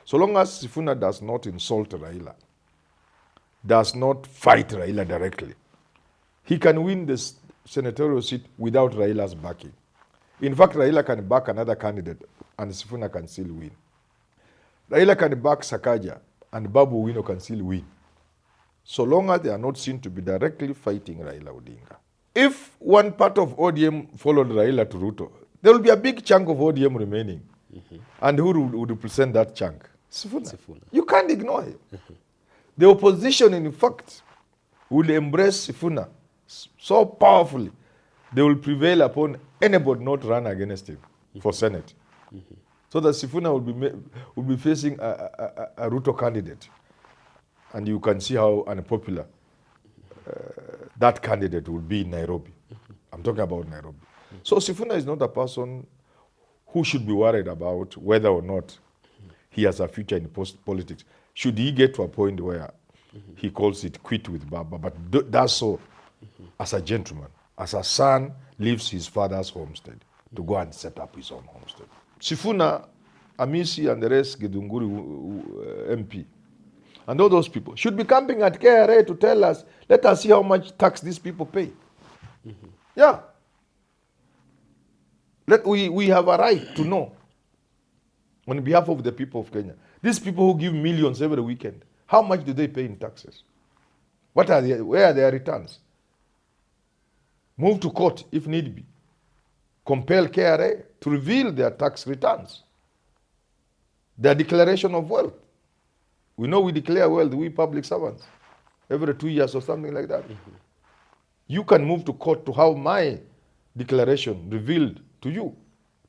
So long as Sifuna does not insult Raila, does not fight Raila directly, he can win this senatorial seat without Raila's backing. In fact, Raila can back another candidate and Sifuna can still win. Raila can back Sakaja and Babu Wino can still win. So long as they are not seen to be directly fighting Raila Odinga. If one part of ODM followed Raila to Ruto, there will be a big chunk of ODM remaining. And who would represent that chunk? Sifuna. You can't ignore him. The opposition, in fact, will embrace Sifuna so powerfully, they will prevail upon anybody not run against him for Senate. So that Sifuna will be facing a Ruto candidate. And you can see how unpopular that candidate will be in Nairobi. I'm talking about Nairobi. So Sifuna is not a person who should be worried about whether or not he has a future in politics. Should he get to a point where he calls it quit with Baba, but does so as a gentleman, as a son leaves his father's homestead to go and set up his own homestead. Sifuna, Amisi and the rest, Gidunguri MP, and all those people should be camping at KRA to tell us, let us see how much tax these people pay. Yeah. We have a right to know on behalf of the people of Kenya. These people who give millions every weekend, how much do they pay in taxes? Where are their returns? Move to court if need be. Compel KRA to reveal their tax returns. Their declaration of wealth. We know we declare wealth, we public servants, every 2 years or something like that. You can move to court to have my declaration revealed to you,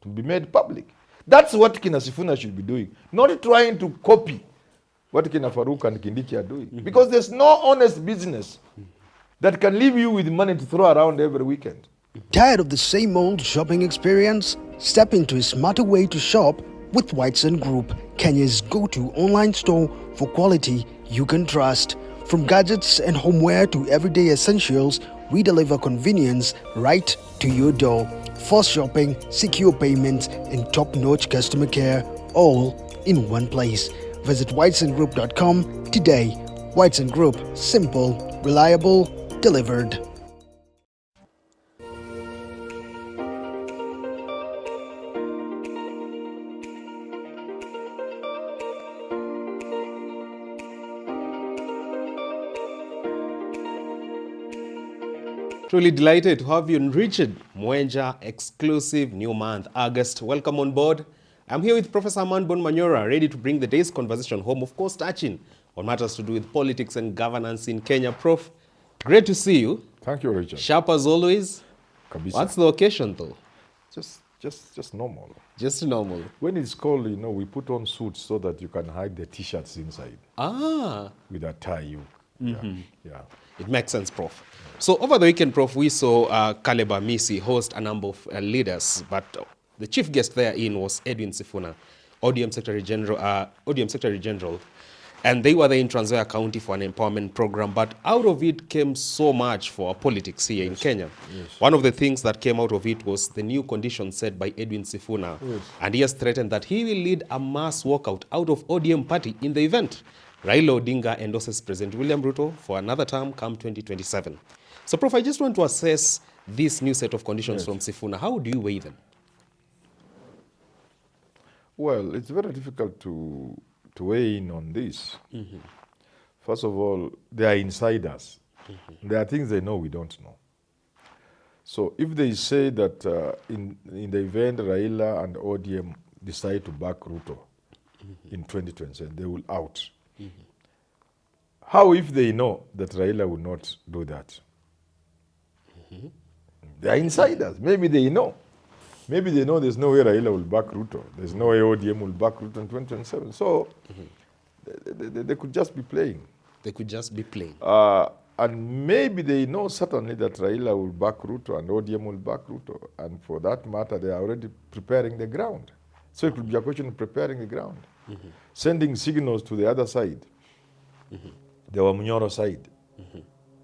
to be made public. That's what Kina Sifuna should be doing, not trying to copy what Kina Farouk and Kindiki are doing. Because there's no honest business that can leave you with money to throw around every weekend. Tired of the same old shopping experience? Step into a smarter way to shop with Whiten Group, Kenya's go-to online store for quality you can trust. From gadgets and homeware to everyday essentials, we deliver convenience right to your door. Fast shopping, secure payments, and top-notch customer care, all in one place. Visit whitesandgroup.com today. Whiten Group, simple, reliable, delivered. Truly delighted to have you in Richard Mwenja exclusive new month, August. Welcome on board. I'm here with Professor Herman Manyora, ready to bring the day's conversation home, of course, touching on matters to do with politics and governance in Kenya. Prof, great to see you. Thank you, Richard. Sharp as always. Kabisa. What's the occasion, though? Just normal. Just normal. When it's cold, we put on suits so that you can hide the t-shirts inside. Ah. With a tie. Yeah. It makes sense, Prof. So over the weekend, Prof, we saw Caleb Amisi host a number of leaders, but the chief guest therein was Edwin Sifuna, ODM Secretary General, and they were there in Trans Nzoia County for an empowerment program, but out of it came so much for our politics here in Kenya. Yes. One of the things that came out of it was the new conditions set by Edwin Sifuna, and he has threatened that he will lead a mass walkout out of ODM party in the event Raila Odinga endorses President William Ruto for another term come 2027. So, Prof, I just want to assess this new set of conditions from Sifuna. How do you weigh them? Well, it's very difficult to weigh in on this. First of all, they are insiders. There are things they know we don't know. So if they say that in the event Raila and ODM decide to back Ruto in 2027, they will out. How if they know that Raila will not do that? They are insiders. Maybe they know. Maybe they know there's no way Raila will back Ruto. There's no way ODM will back Ruto in 2027. So they could just be playing. They could just be playing. And maybe they know certainly that Raila will back Ruto and ODM will back Ruto. And for that matter, they are already preparing the ground. So it could be a question of preparing the ground. Sending signals to the other side. The Manyora side.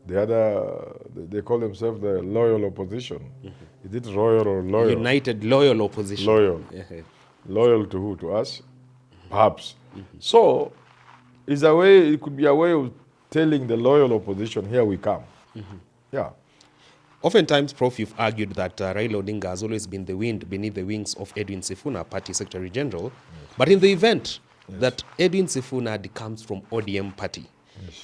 The other, they call themselves the loyal opposition. Is it royal or loyal? United Loyal Opposition. Loyal. Loyal to who? To us? Perhaps. So, it's a way, it could be a way of telling the loyal opposition, here we come. Yeah. Oftentimes, Prof, you've argued that Raila Odinga has always been the wind beneath the wings of Edwin Sifuna, Party Secretary General. But in the event that Edwin Sifuna comes from ODM Party,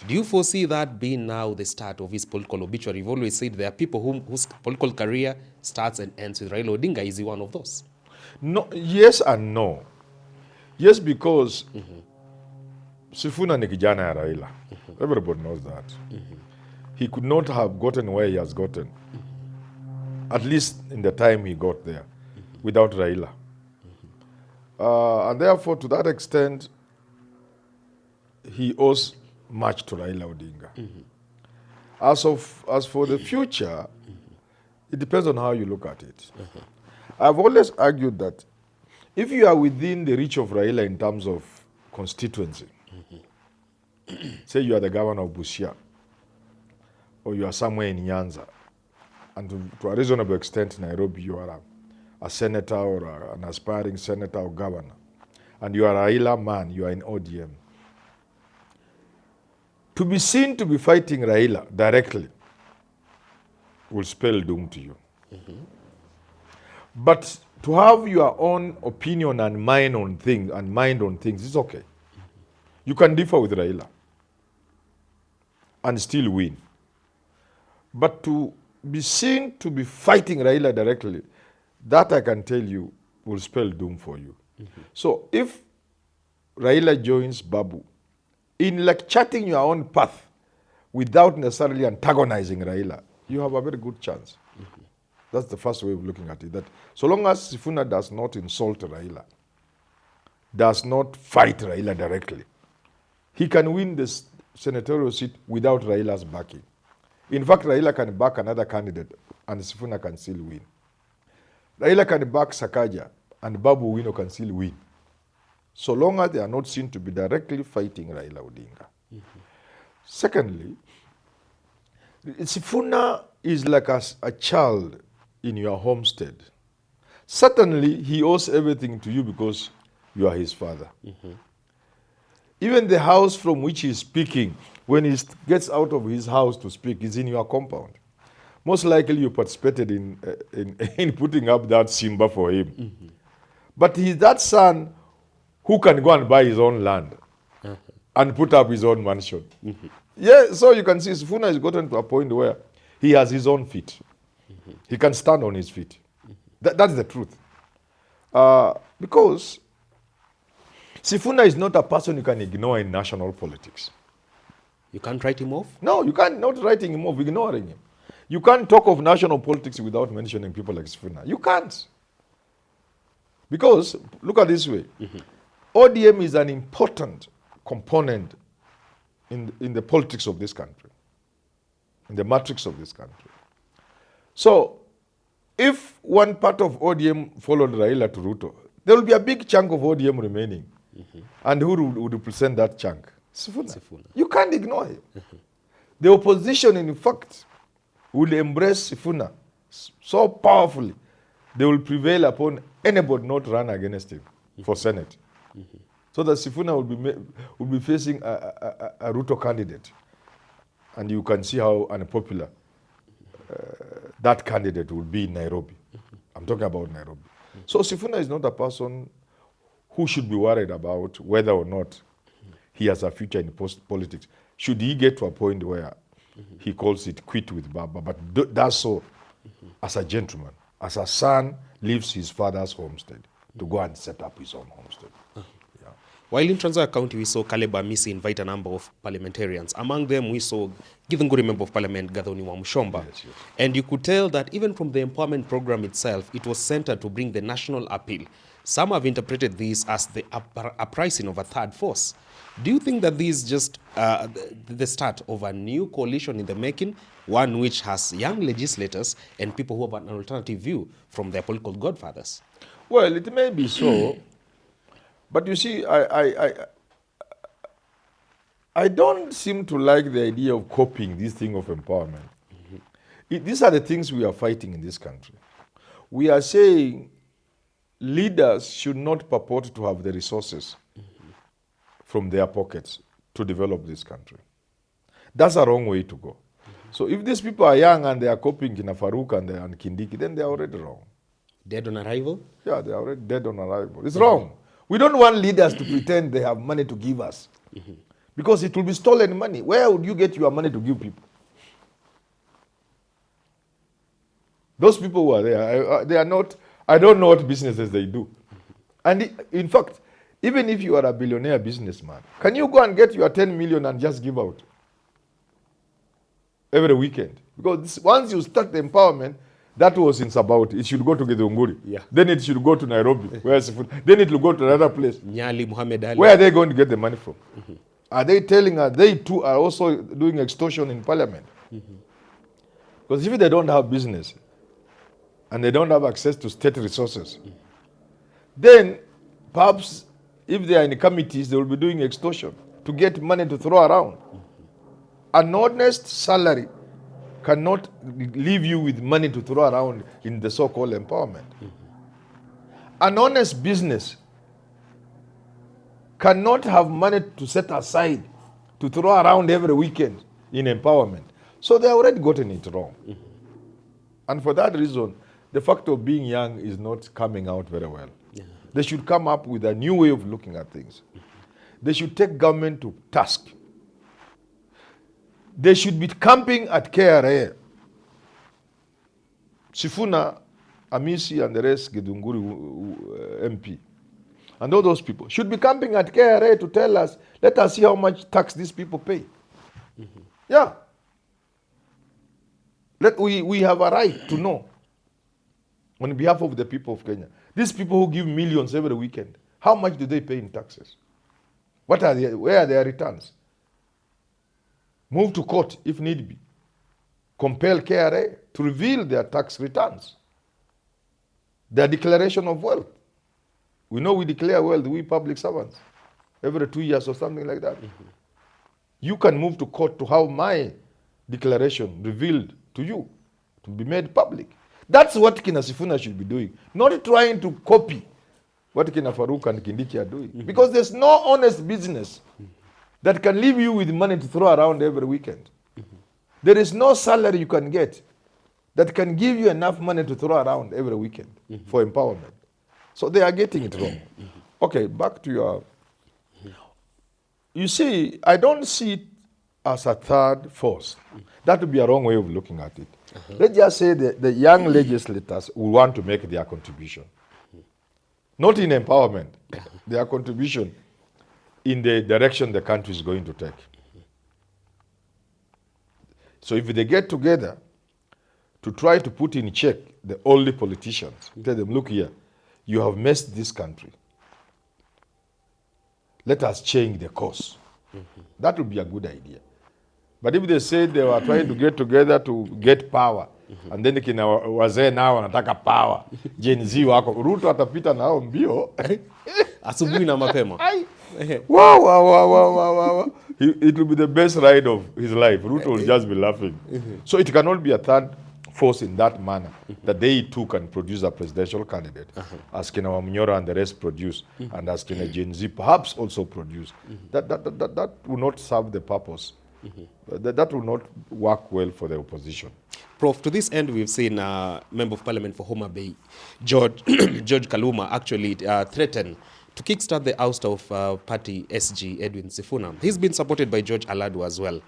do you foresee that being now the start of his political obituary? You've always said there are people whose political career starts and ends with Raila Odinga. Is he one of those? No, yes and no. Yes, because Sifuna ni kijana ya Raila. Everybody knows that. He could not have gotten where he has gotten, at least in the time he got there, without Raila. And therefore, to that extent, he owes much to Raila Odinga. As for the future, it depends on how you look at it. I've always argued that if you are within the reach of Raila in terms of constituency, say you are the governor of Busia, or you are somewhere in Nyanza, and to a reasonable extent Nairobi, you are a senator or an aspiring senator or governor, and you are a Raila man, you are in ODM. To be seen to be fighting Raila directly will spell doom to you. But to have your own opinion and mind on things is okay. You can differ with Raila and still win. But to be seen to be fighting Raila directly, that I can tell you will spell doom for you. So if Raila joins Babu, in like charting your own path without necessarily antagonizing Raila, you have a very good chance. That's the first way of looking at it. That so long as Sifuna does not insult Raila, does not fight Raila directly, he can win this senatorial seat without Raila's backing. In fact, Raila can back another candidate and Sifuna can still win. Raila can back Sakaja and Babu Wino can still win. So long as they are not seen to be directly fighting Raila Odinga. Secondly, Sifuna is like a child in your homestead. Certainly, he owes everything to you because you are his father. Even the house from which he is speaking, when he gets out of his house to speak, is in your compound. Most likely you participated in putting up that Simba for him. But he's that son who can go and buy his own land and put up his own mansion. Yeah, so you can see Sifuna has gotten to a point where he has his own feet. He can stand on his feet. That's the truth. Because Sifuna is not a person you can ignore in national politics. You can't write him off? No, you can't, not writing him off, ignoring him. You can't talk of national politics without mentioning people like Sifuna. You can't. Because, look at this way, ODM is an important component in the politics of this country, in the matrix of this country. So, if one part of ODM followed Raila to Ruto, there will be a big chunk of ODM remaining. And who would represent that chunk? Sifuna. You can't ignore him. The opposition, in fact, will embrace Sifuna so powerfully, they will prevail upon anybody not run against him for Senate. So that Sifuna will be facing a Ruto candidate. And you can see how unpopular that candidate will be in Nairobi. I'm talking about Nairobi. So Sifuna is not a person who should be worried about whether or not he has a future in politics. Should he get to a point where he calls it quit with Baba, but does so as a gentleman, as a son leaves his father's homestead to go and set up his own homestead. Yeah. While in Transactional County, we saw Kaleba Misi invite a number of parliamentarians. Among them, we saw Githunguri Member of Parliament, Gathoni Wamushomba. Yes. And you could tell that even from the empowerment program itself, it was centered to bring the national appeal. Some have interpreted this as the uprising of a third force. Do you think that this is just the start of a new coalition in the making, one which has young legislators and people who have an alternative view from their political godfathers? Well, it may be so, but you see, I don't seem to like the idea of copying this thing of empowerment. These are the things we are fighting in this country. We are saying leaders should not purport to have the resources from their pockets to develop this country. That's a wrong way to go. So if these people are young and they are copying Kina Farooq and Kindiki, then they are already wrong. Dead on arrival? Yeah, they are already dead on arrival. It's wrong. We don't want leaders to pretend they have money to give us. Because it will be stolen money. Where would you get your money to give people? Those people who are there, they are not, I don't know what businesses they do. And in fact, even if you are a billionaire businessman, can you go and get your 10 million and just give out every weekend? Because once you start the empowerment, that was in Sabauti. It should go to Githunguri. Yeah. Then it should go to Nairobi. Then it will go to another place. Nyali, Muhammad Ali. Where are they going to get the money from? Are they telling us they too are also doing extortion in parliament? Because if they don't have business and they don't have access to state resources, then perhaps if they are in committees, they will be doing extortion to get money to throw around. An honest salary cannot leave you with money to throw around in the so-called empowerment. An honest business cannot have money to set aside to throw around every weekend in empowerment. So they already gotten it wrong. And for that reason, the fact of being young is not coming out very well. They should come up with a new way of looking at things. They should take government to task. They should be camping at KRA. Sifuna, Amisi, and the rest, Githunguri MP, and all those people should be camping at KRA to tell us, let us see how much tax these people pay. Yeah. We have a right to know on behalf of the people of Kenya. These people who give millions every weekend, how much do they pay in taxes? Where are their returns? Move to court if need be. Compel KRA to reveal their tax returns, their declaration of wealth. We know we declare wealth, we public servants, every 2 years or something like that. You can move to court to have my declaration revealed to you, to be made public. That's what Kina Sifuna should be doing, not trying to copy what Kina Farooq and Kindiki are doing. Because there's no honest business that can leave you with money to throw around every weekend. There is no salary you can get that can give you enough money to throw around every weekend for empowerment. So they are getting it wrong. Okay, back to your... You see, I don't see it as a third force. That would be a wrong way of looking at it. Let's just say the young legislators who want to make their contribution. Not in empowerment, their contribution in the direction the country is going to take. So if they get together to try to put in check the only politicians, tell them, look here, you have messed this country. Let us change the course. That would be a good idea. But if they say they were trying to get together to get power, and then kina wazee nao wanataka power, Gen Z wako, Ruto atapita nao mbio. Asubuhi na mapema. Wow. It will be the best ride of his life. Ruto will just be laughing. So it cannot be a third force in that manner, that they too can produce a presidential candidate, as Kina Manyora and the rest produce, and as Kina Gen Z perhaps also produce. That will not serve the purpose. That will not work well for the opposition. Prof, to this end, we've seen Member of Parliament for Homa Bay, George Kaluma, actually threaten to kickstart the ouster of party SG Edwin Sifuna. He's been supported by George Aladu as well.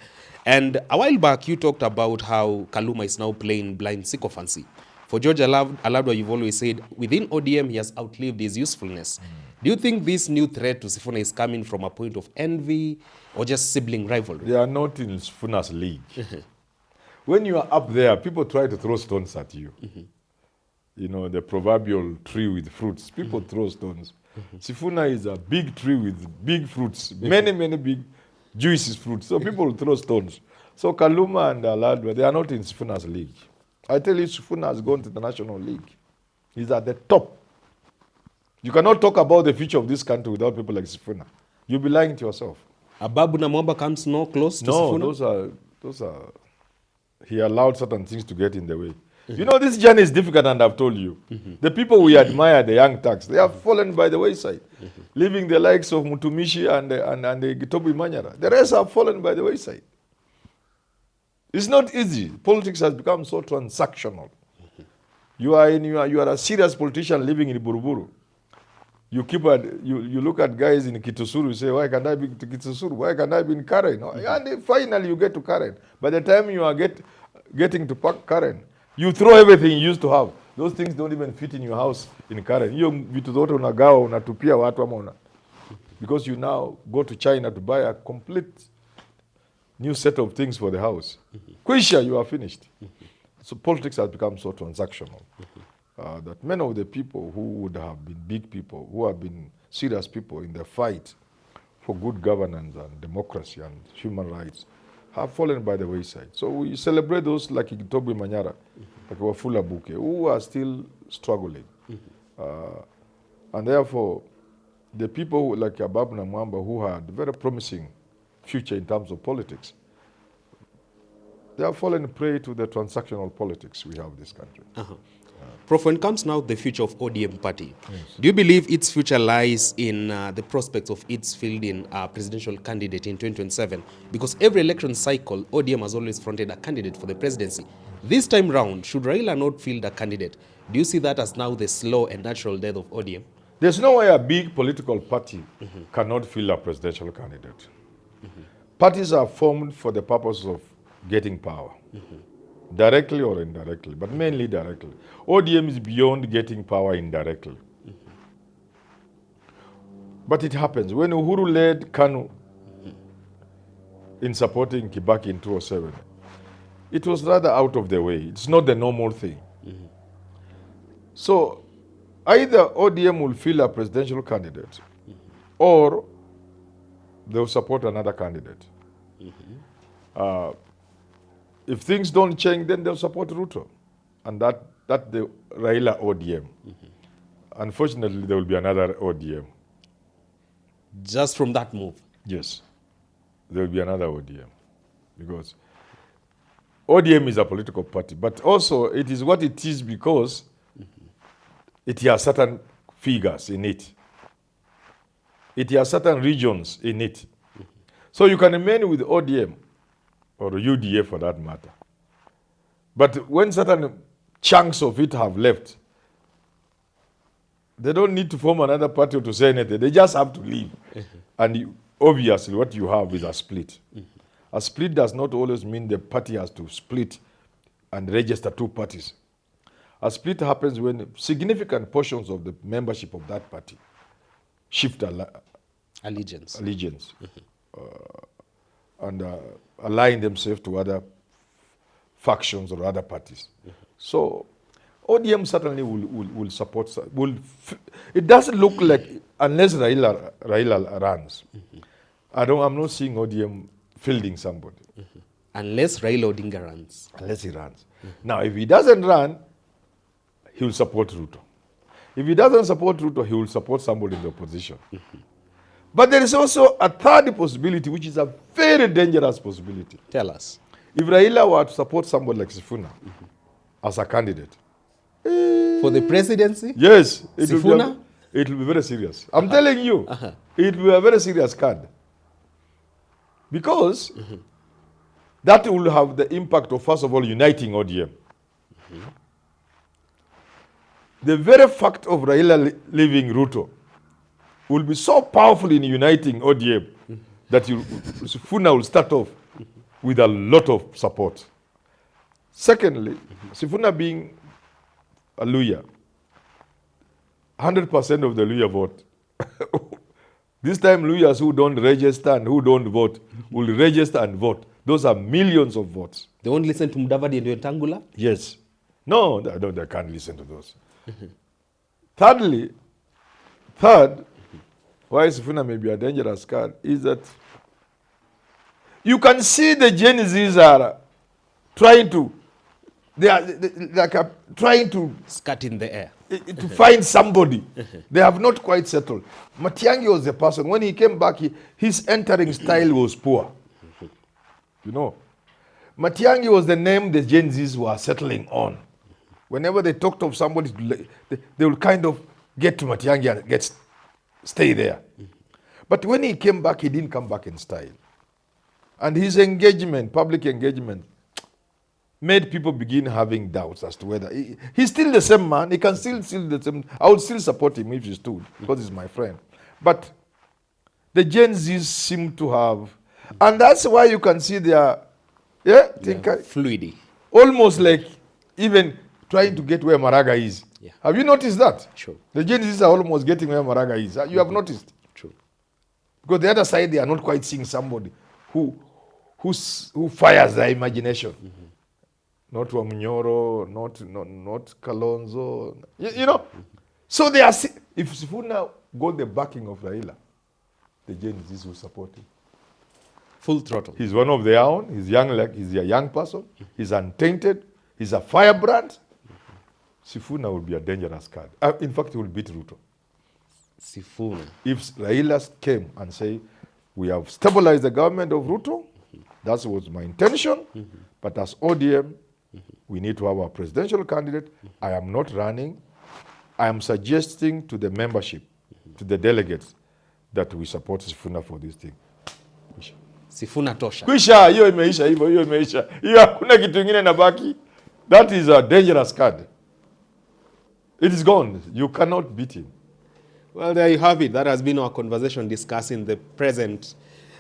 And a while back, you talked about how Kaluma is now playing blind sycophancy. For George Aladu, you've always said, within ODM, he has outlived his usefulness. Do you think this new threat to Sifuna is coming from a point of envy or just sibling rivalry? They are not in Sifuna's league. When you are up there, people try to throw stones at you. You know, the proverbial tree with fruits. People throw stones. Sifuna is a big tree with big fruits, many big juicy fruits. So people will throw stones. So Kaluma and Aladu, they are not in Sifuna's league. I tell you, Sifuna has gone to the National League. He's at the top. You cannot talk about the future of this country without people like Sifuna. You'll be lying to yourself. Ababu Namwamba comes no close to Sifuna? No, those are... He allowed certain things to get in the way. You know, this journey is difficult, and I've told you. The people we admire, the young Turks, they have fallen by the wayside, leaving the likes of Mutumishi and the Gitobu Manyara. The rest have fallen by the wayside. It's not easy. Politics has become so transactional. You are a serious politician living in Buruburu. You look at guys in Kitusuru, you say, why can't I be to Kitusuru? Why can't I be in Karen? And finally you get to Karen. By the time you are getting to Karen, you throw everything you used to have. Those things don't even fit in your house in Karen. Because you now go to China to buy a complete new set of things for the house. Quisha, you are finished. So politics has become so transactional. That many of the people who would have been big people, who have been serious people in the fight for good governance and democracy and human rights, have fallen by the wayside. So we celebrate those like Gitobu Manyara, like Wafula Buke, who are still struggling. And therefore, the people like Ababu Namwamba, who had a very promising future in terms of politics, they have fallen prey to the transactional politics we have in this country. Prof, when it comes now to the future of ODM party, do you believe its future lies in the prospects of its fielding a presidential candidate in 2027? Because every election cycle, ODM has always fronted a candidate for the presidency. This time round, should Raila not field a candidate, do you see that as now the slow and natural death of ODM? There's no way a big political party cannot field a presidential candidate. Parties are formed for the purpose of getting power. Directly or indirectly, but mainly directly. ODM is beyond getting power indirectly. But it happens. When Uhuru led KANU in supporting Kibaki in 2007, it was rather out of the way. It's not the normal thing. So either ODM will field a presidential candidate or they'll support another candidate. If things don't change, then they'll support Ruto. And that the Raila ODM. Unfortunately, there will be another ODM. Just from that move? Yes. There will be another ODM. Because ODM is a political party, but also it is what it is because it has certain figures in it. It has certain regions in it. So you can remain with ODM, or UDA for that matter. But when certain chunks of it have left, they don't need to form another party to say anything. They just have to leave. And obviously what you have is a split. A split does not always mean the party has to split and register two parties. A split happens when significant portions of the membership of that party shift allegiance. And align themselves to other factions or other parties. So ODM certainly will support. It doesn't look like, unless Raila runs, I'm not seeing ODM fielding somebody. Unless Raila Odinga runs. Unless he runs. Now, if he doesn't run, he will support Ruto. If he doesn't support Ruto, he will support somebody in the opposition. But there is also a third possibility, which is a very dangerous possibility. Tell us. If Raila were to support somebody like Sifuna as a candidate. For the presidency? Yes. Sifuna? It will be very serious. I'm telling you, it will be a very serious card. Because that will have the impact of, first of all, uniting ODM. The very fact of Raila leaving Ruto will be so powerful in uniting ODM that Sifuna will start off with a lot of support. Secondly, Sifuna being a Luhya, 100% of the Luhya vote. This time Luhyas who don't register and who don't vote will register and vote. Those are millions of votes. They won't listen to Mudavadi and Tangula? Yes. No, they can't listen to those. Third, why Sifuna may be a dangerous card is that you can see the Gen Zs are trying to, trying to scat in the air to find somebody. They have not quite settled. Matiang'i was the person. When he came back, his entering style was poor. You know, Matiang'i was the name the Gen Zs were settling on. Whenever they talked of somebody, they will kind of get to Matiang'i and stay there. But when he came back, he didn't come back in style. And his engagement, public engagement, made people begin having doubts as to whether he's still the same man. He can still the same. I would still support him if he stood, because he's my friend. But the Gen Zs seem to have, and that's why you can see their fluidity. Almost like even trying to get where Maraga is. Yeah. Have you noticed that? Sure. The Gen Zs are almost getting where Maraga is. You have noticed? True. Because the other side, they are not quite seeing somebody who fires their imagination. Not Wamnyoro, not Kalonzo. You know? So they are, if Sifuna got the backing of Raila, the Gen Zs will support him. Full throttle. He's one of their own. He's young, like he's a young person. He's untainted. He's a firebrand. Sifuna will be a dangerous card. In fact, he will beat Ruto. Sifuna. If Raila came and say, we have stabilized the government of Ruto, that was my intention, but as ODM, we need to have a presidential candidate. I am not running. I am suggesting to the membership, to the delegates, that we support Sifuna for this thing. Sifuna tosha. Kwisha, hiyo imeisha hivyo, hiyo imeisha. Hiyo hakuna kitu kingine nabaki. That is a dangerous card. It is gone. You cannot beat him. Well, there you have it. That has been our conversation discussing the present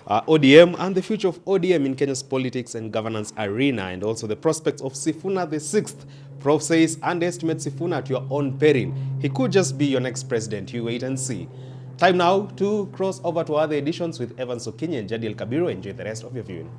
ODM and the future of ODM in Kenya's politics and governance arena, and also the prospects of Sifuna the Sixth. Prof says, underestimate Sifuna at your own peril. He could just be your next president. You wait and see. Time now to cross over to other editions with Evan Sokinyi and Jadiel Kabiru. Enjoy the rest of your viewing.